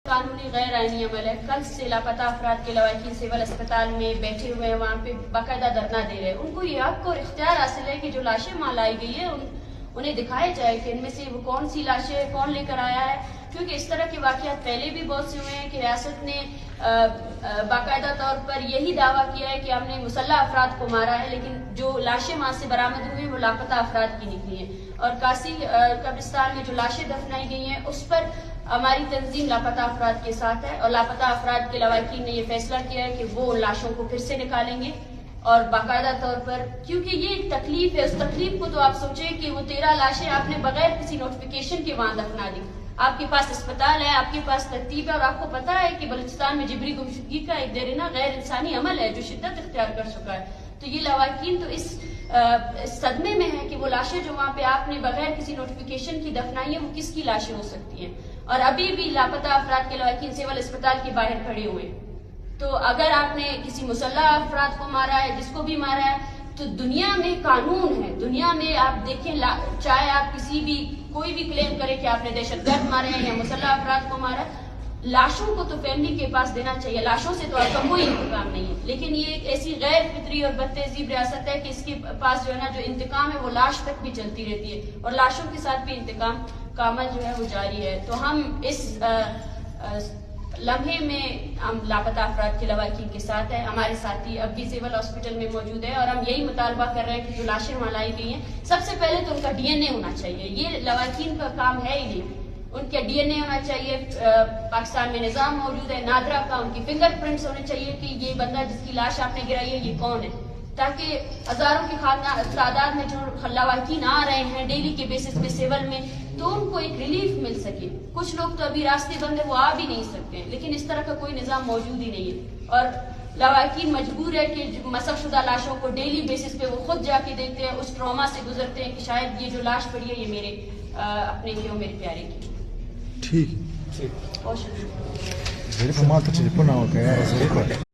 قانونی غیر آئینی عمل ہے. کل سے لاپتہ افراد کے لواحقین سول اسپتال میں بیٹھے ہوئے ہیں, وہاں پہ باقاعدہ دھرنا دے رہے ہیں. ان کو یہ حق اور اختیار حاصل ہے کہ جو لاشیں وہاں لائی گئی ہیں انہیں دکھایا جائے کہ ان میں سے وہ کون سی لاشیں کون لے کر آیا ہے, کیونکہ اس طرح کے واقعات پہلے بھی بہت سے ہوئے ہیں کہ ریاست نے باقاعدہ طور پر یہی دعویٰ کیا ہے کہ ہم نے مسلح افراد کو مارا ہے, لیکن جو لاشیں وہاں سے برآمد ہوئی ہیں وہ لاپتہ افراد کی نکلی ہیں. اور کاسی قبرستان میں جو لاشیں دفنائی گئی ہیں اس پر ہماری تنظیم لاپتہ افراد کے ساتھ ہے, اور لاپتہ افراد کے لواحقین نے یہ فیصلہ کیا ہے کہ وہ ان لاشوں کو پھر سے نکالیں گے. اور باقاعدہ طور پر کیونکہ یہ ایک تکلیف ہے, اس تکلیف کو تو آپ سوچیں کہ وہ 13 لاشیں آپ نے بغیر کسی نوٹیفیکیشن کے وہاں دفنا دی. آپ کے پاس اسپتال ہے, آپ کے پاس ترتیب ہے, اور آپ کو پتا ہے کہ بلوچستان میں جبری گمشدگی کا ایک دیرینہ غیر انسانی عمل ہے جو شدت اختیار کر چکا ہے. تو یہ لواحقین تو اس صدمے میں ہے کہ وہ لاشیں جو وہاں پہ آپ نے بغیر کسی نوٹیفیکیشن کی دفنائی ہیں وہ کس کی لاشیں ہو سکتی ہیں. اور ابھی بھی لاپتہ افراد کے لواحقین سول اسپتال کے باہر کھڑے ہوئے. تو اگر آپ نے کسی مسلح افراد کو مارا ہے, جس کو بھی مارا ہے, تو دنیا میں قانون ہے. دنیا میں آپ دیکھیں, چاہے آپ کسی بھی کوئی بھی کلیم کرے کہ آپ نے دہشت گرد مارے ہیں یا مسلح افراد کو مارا ہے, لاشوں کو تو فیملی کے پاس دینا چاہیے. لاشوں سے تو آپ کا کوئی انتقام نہیں ہے, لیکن یہ ایک ایسی غیر فطری اور بد تہذیب ریاست ہے کہ اس کے پاس جو ہے نا جو انتقام ہے وہ لاش تک بھی چلتی رہتی ہے, اور لاشوں کے ساتھ بھی انتقام کا عمل جو ہے وہ جاری ہے. تو ہم اس لمحے میں ہم لاپتہ افراد کے لواحقین کے ساتھ ہیں. ہمارے ساتھی اب بھی سول ہاسپٹل میں موجود ہے, اور ہم یہی مطالبہ کر رہے ہیں کہ جو لاشیں وہاں لائی گئی ہیں سب سے پہلے تو ان کا ڈی این اے ہونا چاہیے. یہ لواحقین کا کام ہے ہی نہیں, ان کا ڈی این اے ہونا چاہیے. پاکستان میں نظام موجود ہے نادرا کا, ان کی فنگر پرنٹس ہونے چاہیے کہ یہ بندہ جس کی لاش آپ نے گرائی ہے یہ کون ہے, تاکہ ہزاروں کی تعداد میں جو لواحقین آ رہے ہیں ڈیلی کے بیسس پہ سول میں, تو ان کو ایک ریلیف مل سکے. کچھ لوگ تو ابھی راستے بند ہیں, وہ آ بھی نہیں سکتے ہیں, لیکن اس طرح کا کوئی نظام موجود ہی نہیں ہے. اور لواحقین مجبور ہے کہ مسخ شدہ لاشوں کو ڈیلی بیسس پہ وہ خود جا کے دیکھتے ہیں, اس ٹراما سے گزرتے ہیں کہ شاید یہ جو لاش پڑی ہے یہ میرے اپنے کی ہو, میرے پیارے کی. ٹھیک بہت شکریہ.